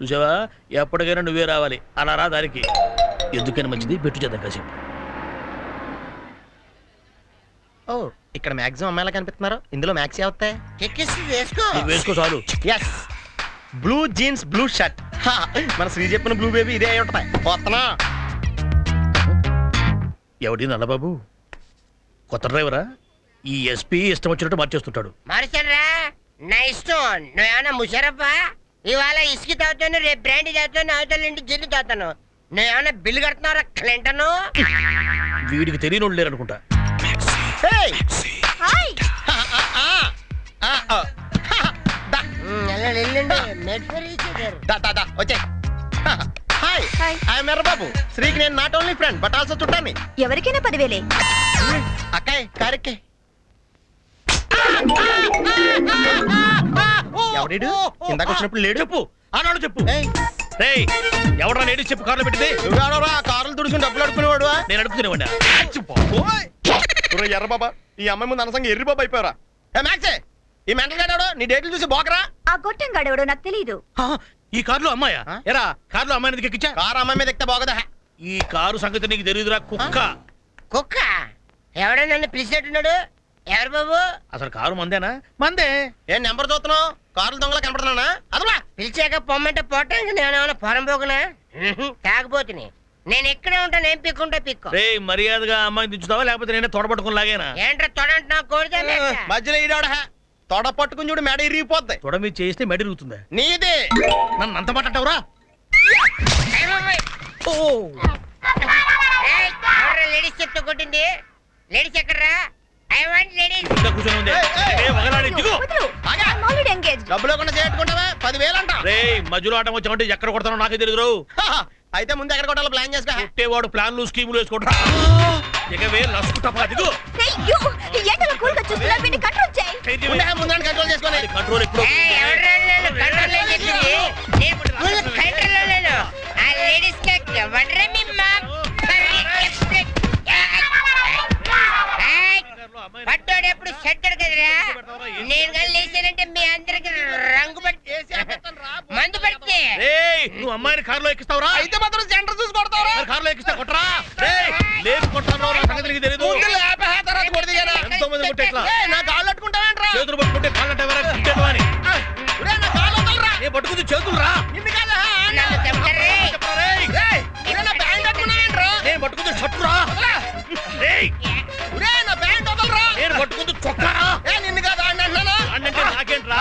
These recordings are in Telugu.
చూసావా, ఎప్పటికైనా నువ్వే రావాలి. అలా రా దానికి. ఎందుకైనా మంచిది, పెట్టు చేద్దాం కాసేపు. ఓ, ఇక్కడ మాక్సిమం అమ్మాయిలా కనిపిస్తున్నారు. ఇందులో మ్యాక్సీ అవుతాయి. వేసుకో చాలు. Yes, blue jeans blue shirt. మన శ్రీ చెప్పిన బ్లూ బేబీ ఇదే అయి ఉంటాయి. పోతున్నా. ఎవడి నల్లబాబు కొత్త డ్రైవరా? ఈ ఎస్పీ ఇష్టం వచ్చినట్టు మార్చేస్తుంటాడు. మార్చరా నా ఇష్టం. నువ్వేమన్నా ముషరఫా? ఇవాళ ఇసుక తాగుతాను, రేపు బ్రాండీ తాగుతాను, అవతల నుండి జిల్లు తాగుతాను. నువ్వేమన్నా బిల్లు కడుతున్నారా క్లింటను? వీడికి తెలియని లేరు అనుకుంటా. బాబు శ్రీకి నేను not only friend but also చుట్టాన్ని. ఎవరికైనా 10,000. అక్కాయ్ కారెక్కే. ఎవడు ఇందాక వచ్చినప్పుడు లేడు. చెప్పు, ఆనాడు చెప్పు. ఎవడరా లేడీస్ చెప్పు కార్లో పెట్టింది? నువ్వేడరా కార్లు తుడుచుకుని డబ్బులు అడుకునేవాడు? నేను అడుగుతునేవాడినా? ఎర్ర బాబా, ఈ అమ్మాయి ముందు అనసంగా ఎర్రి బాబా అయిపోయారా? మ్యాక్సే, ఈ మెంటల్ గాడాడు నీ డేట్లు చూసి బోకరా. ఆ గొట్టం గాడెవడో నాకు తెలీదు. ఈ కారులో అమ్మాయా? ఎరా కారులో అమ్మాయిని ఎందుకు ఎక్కించా? కారు అమ్మాయి మీద ఎక్కితే బాగదా? ఈ కారు సంగతి నీకు తెలియదురా కుక్క. కుక్క ఎవడో నన్ను పిలిచేట్టున్నాడు. ఎవరు బాబు? అసలు కారు మందేనా? మందే. ఏం నెంబర్ చూస్తున్నావు? కార్లు దొంగలా కనపడుతున్నా? అదమా పిలిచాక పొమ్మంటే పోవటానికి నేనేమన్నా పొరం పోకునా? తాగబోతుని. నేను ఎక్కడే ఉంటాను. ఏం పిక్కుంటా పిక్కు. రే మర్యాదగా అమ్మాయిని దించుతావా లేకపోతే నేనే తోడబట్టుకుని లాగేనా? ఏంట్రా తొడంటున్నా? కోడితే మధ్యలో ఈడాడ తొడ పట్టుకుని చూడు మెడ ఇరిగిపోద్ది. తొడ మీద చేస్తే మెడిరుగుతుందా? నీది. నన్ను అంత మాట్లాడతావురా? లేడీస్ చెప్తూ కొట్టింది. లేడీస్ ఎక్కడరా? I want ladies. కూర్చొని ఉంది. డబ్బులు లేకుండా చేట్టుకుంటావా? 10,000 అంట. రే మధ్యలో ఆటం వచ్చామంటే ఎక్కడ కొడతానో నాకే తెలియదు. అయితే ముందు ఎక్కడ కొట్టాలో ప్లాన్ చేసుకో. కొట్టేవాడు ప్లాన్లు స్కీములు వేసుకుంటా. ఇకవే లసుకుంటా దిగు. ముందు కంట్రోల్ చేసుకోవాలి. కంట్రోల్ ఎప్పుడు? పట్టోడు ఎప్పుడు చెట్టాడు కదరా. నేను కానీ లేచానంటే మీ అందరికి రంగు పట్టి మందు పడితే నువ్వు అమ్మాయిని కారులో ఎక్కిస్తావురా? అయితే మాత్రం సెంటర్ చూసి కొడతావురా? కారులో ఎక్కిస్తా కొట్టరా? లేదు కొట్టాను సంగతి నీకు తెలియదు. ఎంతో మంది కొట్టే నా కాళ్ళు అట్టుకుంటావేంట్రా? చేతులు పట్టుకుంటే కాళ్ళు అంటే అని నా కాళ్ళు వదలరా. నేను పట్టుకుంది చేతులు రా. నిన్ను కాదా? నన్ను చెప్తారే. నా ప్యాంట్ అట్టుకున్నావేంట్రా? నేను పట్టుకుంది షర్టు రా. నా ప్యాంట్ వదలరా. నేను పట్టుకుంది చొక్కా. నిన్ను కాదా అని అంటున్నానా? అంటే నాకేంట్రా?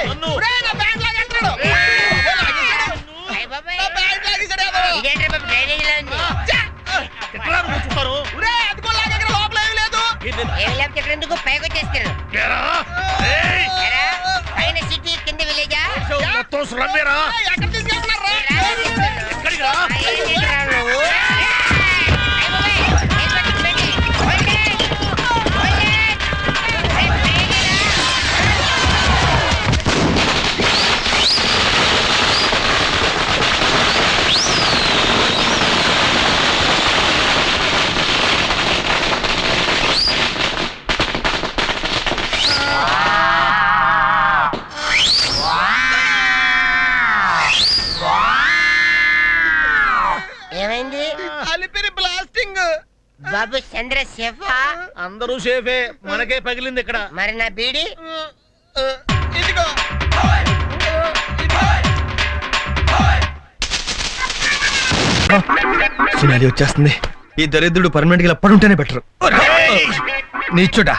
నన్ను నా ప్యాంట్ లాగంటాడు. నా ప్యాంట్ లాగేసాడు ఏదో. ఇదేంట్రా బాబు డ్రైనేజ్ లో ఉంది. ఎట్లా కూర్చుంటారు? అదిగో లాగేక్కడ లోపల ఏమీ లేదు. ఏమి లేకపోతే ఇక్కడ ఎందుకు పైకి వచ్చేస్తారు? పైన సిటీ కింద విలేజా? మొత్తం సురమ్మేరా. ఎక్కడ తీసుకెళ్తున్నారా? ఎక్కడికి రా? ఏమైంది అలిపిరి బ్లాస్టింగ్. బాబు చంద్ర సేఫా? అందరూ సేఫే, మనకే పగిలింది ఇక్కడ. మరి నా బీడి? ఇదిగో సునాలి వచ్చేస్తుంది. ఈ దరిద్రుడు పర్మనెంట్ గా ఎప్పుడుంటేనే బెటర్. నీచుడా,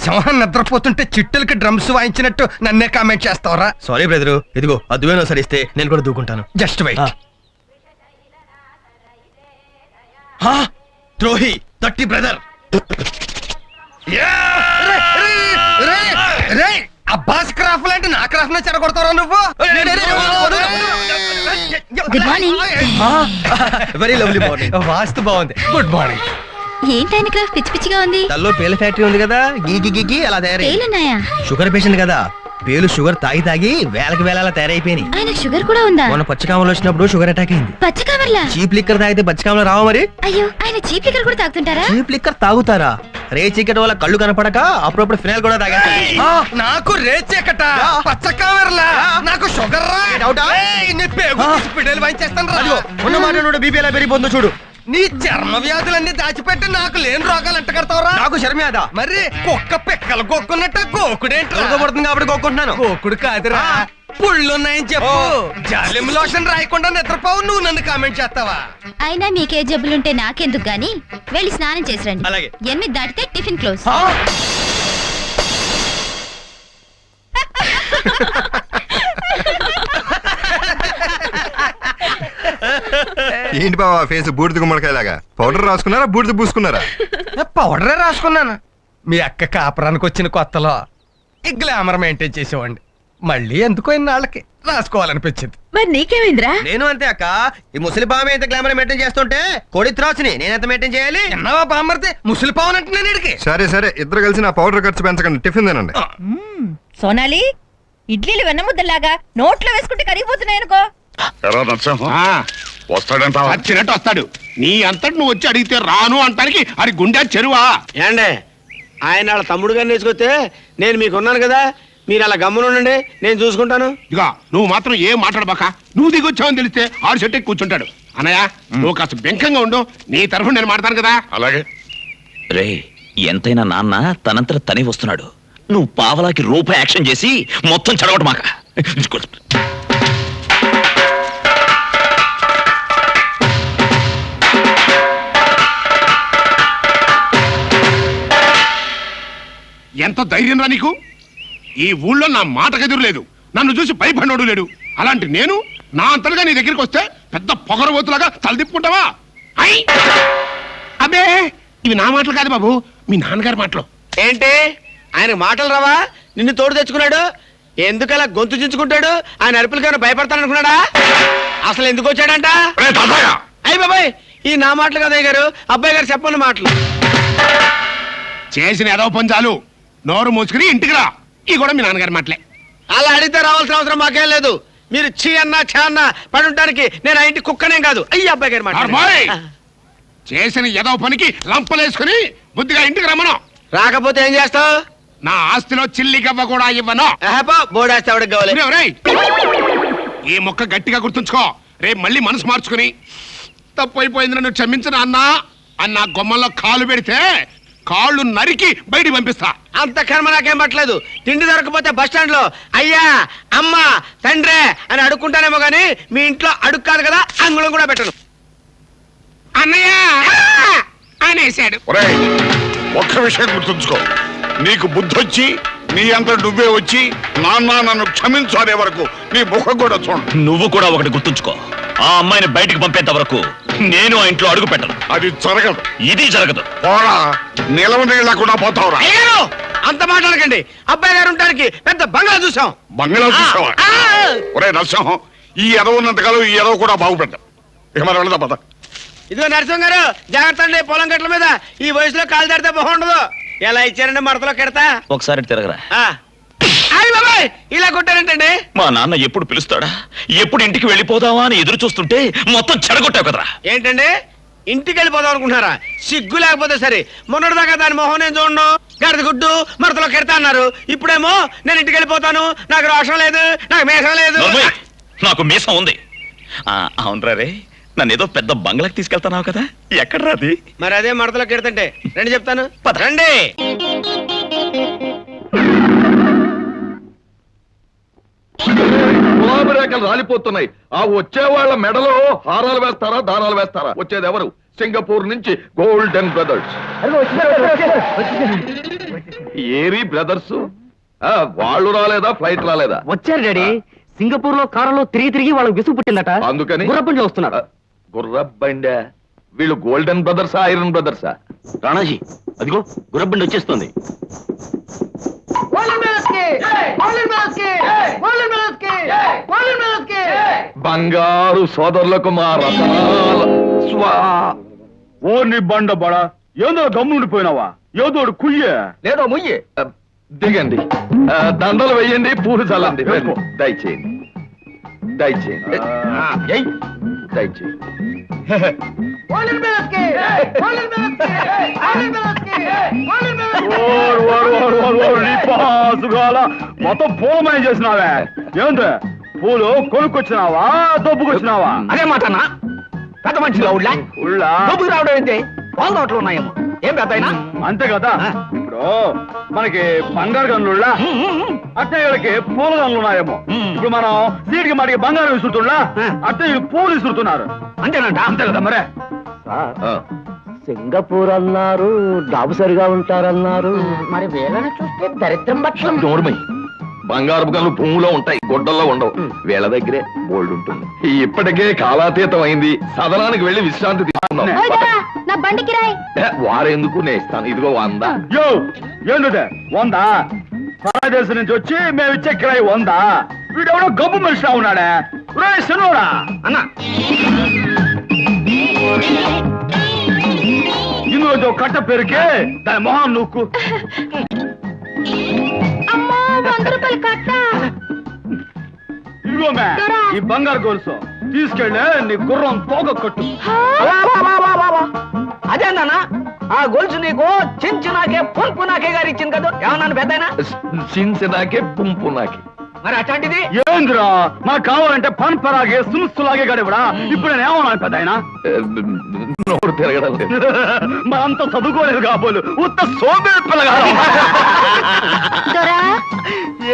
సింహం నిద్రపోతుంటే చిట్టులకి డ్రమ్స్ వాయించినట్టు నన్నే కామెంట్ చేస్తావరా? సారీ బ్రదరు, ఇదిగో అదువేనో సరిస్తే నేను కూడా దూకుంటాను. Just wait. ద్రోహి, తట్టి బ్రదర్. అబ్బాస్ క్రాఫ్ లాంటి నా క్రాఫ్ నే చెడగొడతారా నువ్వు? Good morning. Very lovely morning. వాస్తు బాగుంది. Good morning. ఏంటైన క్రాఫ్ పిచ్చి పిచ్చిగా ఉంది? తల్లో పేల ఫ్యాక్టరీ ఉంది కదా, గీకి గీకి అలా తయారై. పేలున్నాయా? షుగర్ పేషెంట్ కదా, పేలు షుగర్ తాగి తాగి వేలకి వేలాల తయారైపోయినాయి. ఆయనకు షుగర్ కూడా ఉందా? మొన్న పచ్చకామలు వచ్చినప్పుడు షుగర్ అటాక్ అయింది. పచ్చకామర్లా? చీప్ లిక్కర్ తాగితే పచ్చకామలు రావా మరి? అయ్యో, ఆయన చీప్ లిక్కర్ కూడా తాగుతుంటారా? చీప్ లిక్కర్ తాగుతారా? రే చీకటి వల్ల కళ్ళు కనపడక అప్పుడప్పుడు ఫినాయిల్ కూడా తాగేస్తారు. నాకు రే చీకట పచ్చకామర్లా నాకు షుగర్ బీపీ ఎలా పెరిగిపోతుందో చూడు. నీ చర్మ వ్యాధులన్నీ దాచిపెట్టి నాకు లేని రోగాలు అంట కడతావరా? నాకు చర్మవ్యాధ మరి కుక్క పిక్కలు కొక్కున్నట్టు గోకుడేంటి పడుతుంది కాబట్టి గోక్కుంటున్నాను. గోకుడు కాదురా, పుళ్ళున్నాయని చెప్పు. జాలిం లోషన్ రాయకుండా నిద్రపోవు, నువ్వు నన్ను కామెంట్ చేస్తావా? అయినా మీకే జబ్బులుంటే నాకెందుకు గాని వెళ్ళి స్నానం చేసి రండి. అలాగే. 8 దాటితే టిఫిన్ క్లోజ్. ఏంటి బావా ఫేస్ బూడిద గుమ్మడికాయలాగా? పౌడర్ రాసుకున్నారా బూడిద పూసుకున్నారా? పౌడరే రాసుకున్నాను. మీ అక్క కాపురానికి వచ్చిన కొత్తలో ఈ గ్లామర్ మెయింటైన్ చేసేవాడిని. మళ్ళీ ఎందుకో ఇన్నాళ్ళకి రాసుకోవాలనిపించింది. మరి నీకేమైందిరా? నేను అంతే అక్క. ఈ ముసలి పాము ఎంత గ్లామర్ మెయింటైన్ చేస్తుంటే కోడి త్రాసుని నేను ఎంత మెయింటైన్ చేయాలి? ఎన్నవా బామ్మర్తే ముసలి పావునంటే నేను ఇడికి. సరే సరే ఇద్దరు కలిసి నా పౌడర్ ఖర్చు పెంచకండి, టిఫిన్ తినండి. సోనాలి, ఇడ్లీలు వెన్నముద్దలాగా నోట్లో వేసుకుంటే కరిగిపోతున్నాయనుకో. వస్తాడంటావా? వచ్చినట్టు వస్తాడు. నీ అంతటి నువ్వు వచ్చి అడిగితే రాను అంటానికి అది గుండె చెరువా? ఏండే ఆయన వాళ్ళ తమ్ముడు గారిని వేసుకొస్తే నేను మీకున్నాను కదా, మీరు అలా గమ్మునుండండి, నేను చూసుకుంటాను. ఇక నువ్వు మాత్రం ఏం మాట్లాడబాక. నువ్వు దిగొచ్చావని తెలిస్తే ఆడు చెట్టు కూర్చుంటాడు. అన్నయ్య నువ్వు కాస్త బెంకంగా ఉండు, నీ తరఫున నేను మాట్లాడతాను కదా. అలాగే రే, ఎంతైనా నాన్న తనంతట తనే వస్తున్నాడు. నువ్వు పావలాకి రూపాయి యాక్షన్ చేసి మొత్తం చెడగొట్టు మాక. ఎంత ధైర్యం రా నీకు? ఈ ఊళ్ళో నా మాటకెదురు లేదు, నన్ను చూసి భయపడినోడు లేడు. అలాంటి నేను నా అంతలుగా నీ దగ్గరికి వస్తే పెద్ద పొగరబోతులాగా తలదిప్పుకుంటావా? అబ్బే, ఇవి నా మాటలు కాదు బాబు, మీ నాన్నగారి మాటలు. ఏంటి ఆయన మాటలు రావా? నిన్ను తోడు తెచ్చుకున్నాడు, ఎందుకలా గొంతు చించుకుంటాడు? ఆయన అరుపులకైనా భయపడతాననుకున్నాడా? అసలు ఎందుకు వచ్చాడంట? అయ్యి బాబాయ్, ఈ నా మాటలు కదా గారు, అబ్బాయి గారు చెప్పన్న మాటలు. చేసిన ఏదో పని చాలు, నోరు మూసుకుని ఇంటికి రా. ఈ కూడా మీ నాన్నగారి మాటలే. అలా అడిగితే రావాల్సిన అవసరం మాకేం లేదు. మీరు చీ అన్నా ఛా అన్నా పడి ఉండడానికి నేను ఆ ఇంటి కుక్కనేం కాదు. అయ్యి అబ్బాయి గారి మాట. అర్మాయ్! చేసిన ఏదో పనికి లంపలేసుకుని బుద్ధిగా ఇంటికి రమ్మను. రాకపోతే ఏం చేస్తావు? నా ఆస్తిలో చిల్లి గవ్వ కూడా ఇవ్వను. బోడేస్తే ఎవరికి కావాలి? ఒరేయ్, ఈ మొక్క గట్టిగా గుర్తుంచుకో. రేపు మళ్ళీ మనసు మార్చుకుని తప్పు అయిపోయింది నన్ను క్షమించిన అన్నా అన్న గొమ్మల్లో కాలు పెడితే కాళ్ళు నరికి బయటికి పంపిస్తా. అంత కర్మ నాకేం పట్టలేదు. తిండి దొరకపోతే బస్ స్టాండ్ లో అయ్యా అమ్మ తండ్రే అని అడుక్కుంటానేమో గానీ మీ ఇంట్లో అడుగు కాదు కదా, అంగుళం కూడా పెట్టను. అన్నయ్య అనేసాడు. ఒక్క విషయం గుర్తుంచుకో, నీకు బుద్ధొచ్చి నీ అంత నువ్వే వచ్చి నాన్న నన్ను క్షమించు అనే వరకు నీ ముఖం కూడా చూడు. నువ్వు కూడా ఒకటి గుర్తుంచుకో, ఆ అమ్మాయిని బయటికి పంపేంత వరకు నేను ఆ ఇంట్లో అడుగు పెట్టను. అది జరగదు. ఇది జరగదు. పోరా, నిలవ నీళ్ళకుండా పోతావురా. అంత మాట్లాడకండి. అబ్బాయి గారు ఉండడానికి పెద్ద బంగ్లా చూసాం. బంగ్లా చూసావా? ఒరే నరసింహం, ఈ ఎదవ ఉన్నంతకాలం ఈ ఎదవ కూడా బాగుపడ్డాం. ఇక మరి వెళదా పద. ఇదిగో నరసింహ గారు, జాగ్రత్త అండి. పొలం గట్ల మీద ఈ వయసులో కాలు దాడితే బాగుండదు. ఎలా ఇచ్చారండి మడతలో కెడతా? ఒకసారి తిరగరా. అయ్య బాబాయ్, ఇలా కొట్టారంటండి. మా నాన్న ఎప్పుడు పిలుస్తాడా, ఎప్పుడు ఇంటికి వెళ్ళిపోదావా అని ఎదురు చూస్తుంటే మొత్తం చెడగొట్టావు కదరా. ఏంటండి, ఇంటికి వెళ్ళిపోదాం అనుకుంటున్నారా? సిగ్గు లేకపోతే సరే. మొన్నటిదాకా దాని మొహం నేను చూడను, గడిద గుడ్డు మడతలో కెడతా అన్నారు. ఇప్పుడేమో నేను ఇంటికి వెళ్ళిపోతాను, నాకు రోషం లేదు, నాకు మేషం లేదు. నాకు మీసం ఉంది. అవునరా రే, నన్ను ఏదో పెద్ద బంగ్లాకి తీసుకెళ్తానావు కదా, ఎక్కడ రాది? మరి అదే మడతలో కెడతంటే రండి చెప్తాను. రండి. గులాబీ రేఖలు రాలిపోతున్నాయి. ఆ వచ్చే వాళ్ళ మెడలో హారాలు వేస్తారా, దారాలు వేస్తారా? వచ్చేది ఎవరు? సింగపూర్ నుంచి గోల్డెన్ బ్రదర్స్. ఏరి బ్రదర్స్ వాళ్ళు రాలేదా? ఫ్లైట్ రాలేదా? వచ్చారు డాడీ. సింగపూర్ లో కారులో తిరిగి వాళ్ళకి విసుగు పుట్టిందట, అందుకని గుర్రబండిలో వస్తున్నారు. గుర్రబండా? వీళ్ళు గోల్డెన్ బ్రదర్సా, ఐరన్ బ్రదర్సా? రాణాజీ, అదిగో గుర్రబండి వచ్చేస్తుంది. బంగారు సోదరులకు మా రతనాల ఓ నీ బండ బడా, ఏదో గమ్ముండిపోయినావా? ఏదోడు కుయ్యే లేదో ముయ్యి దిగండి దండలు వేయండి పూలు చల్లండి దయచేయండి దయచేయండి దయచేయండి మొత్తం పూలమయం చేసినావే ఏంటి పూలు కొనుక్కొచ్చినావా దొబ్బుకొచ్చినావా అదే మాటనా పెద్ద మనిషి ఊళ్ళా ఉళ్ళా డబ్బులు రావడం ఏంటి వాళ్ళ నోట్లు ఉన్నాయేమో ఏం పెద్ద అయినా అంతే కదా ఇప్పుడు మనకి బంగారు గనులుళ్ళా అట్టయ్యలకి పూల గనులు ఉన్నాయేమో ఇప్పుడు మనం సీటికి మాటికి బంగారం విసురుతుండ్లా అట్టయ్యలు పూలు విసురుతున్నారు అంతేనంట అంతే కదా మరే సింగపూర్ అన్నారు డాబు సరిగా ఉంటారన్నారు మరి వీళ్ళని చూస్తే దరిద్రం పట్ల నోరుమై బంగారపు గనులు భూమిలో ఉంటాయి గొడ్డల్లో ఉండవు వీళ్ళ దగ్గరే బోల్డ్ ఉంటుంది ఇప్పటికే కాలాతీతం అయింది సదనానికి వెళ్ళి విశ్రాంతి తీసుకున్నాం నా బండికి రాయ్ వారెందుకు నేను ఇస్తాను ఇదిగో 100 యో ఏంటంటే 100 పరదేశం నుంచి వచ్చి మేము ఇచ్చే కిరాయి 100 వీడెవడో గబ్బు మనిషిలా ఉన్నాడే రే శనురా అన్న ఇందులో కట్ట పేరుకి దాని మొహం నూక్కు అమ్మో 100 రూపాయలు కట్ట ఇదిగో మే ఈ బంగారు గొలుసు తీసుకెళ్ళి నీ గుర్రం తోక కట్టు అదే అన్న ఆ గొలుసు నీకు చించునాకే పుంపు నాకే గారు ఇచ్చింది కదా ఏమన్నాను పెద్దయినా చించినాకే పుంపు నాకే మరి అట్లాంటిది ఏంద్రా మాకు కావాలంటే పన్పరాగే సులుసులాగే గడివడా ఇప్పుడు నేను ఏమన్నాను పెద్ద ఆయన నోరు తిరగడం లేదు మనంతా చదువుకోలేదు కాబోలు ఉత్త సోబేప్పలుగా దొరా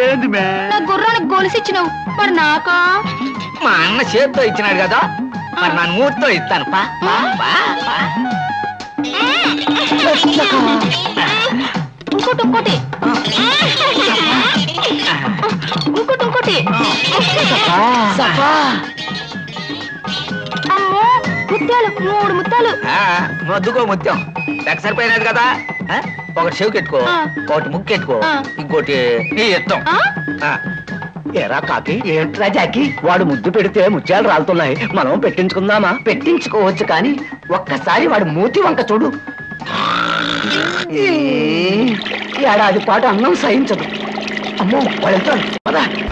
ఏంది మే నా గుర్రానికి గొలుసిచ్చినావు మరి నాకా మా అన్న చేత్తో ఇచ్చినాడు కదా మరి నా మూర్తో ఇస్తాను పా ఇంకోటి ఇంకోటి ఇంకోటి అమ్మో ముత్యాలు 3 ముత్యాలు మొద్దుకో ముత్యం లెక్క సరిపోయినది కదా ఒకటి చెవికెట్టుకో ఒకటి ముక్కెట్టుకో ఇంకోటి నీ ఇస్తాం ఎరా కాకి ఏంట్రా జాకి వాడు ముద్దు పెడితే ముత్యాలు రాలుతున్నాయి మనం పెట్టించుకుందామా పెట్టించుకోవచ్చు కానీ ఒక్కసారి వాడు మూతి వంక చూడు ఏడాది పాటు అన్నం సహించదు అమ్మో వాళ్ళు వెళ్తాను